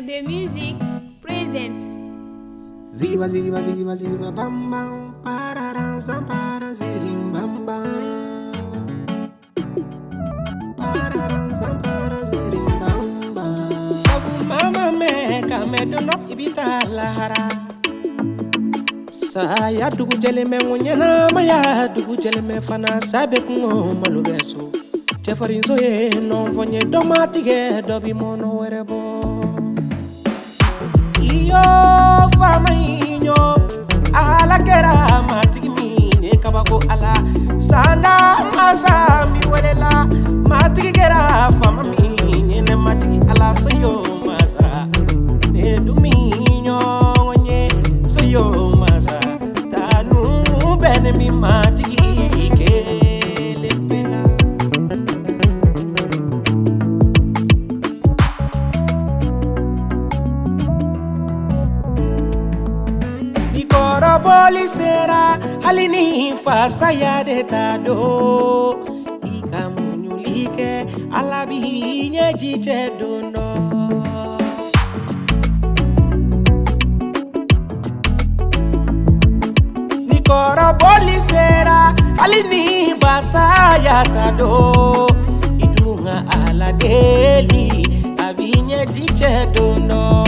partenaire de musique, présente. Ziba ziba ziba ziba bam bam pararam zampara zirim bam bam pararam zampara zirim bam bam. Sabu mama me kamedo no ibita lahara. Saya dugu jele me ngonyana maya dugu jele me fana sabe ko malubeso. Chefarin so ye non vonye domatige dobi mono werebo. Iyo fama inyo ala kera matigi mine kabako ala sanda masa mi welela matigi kera fama mine ne matigi ala soyo masa ne duminyo onye soyo masa tanu bene mi matigi kele pena. Sera halini fasa ya de tado ikamunyulike alabi nyejiche dono nikora boli sera halini basa ya tado idunga ala deli abinye jiche dono.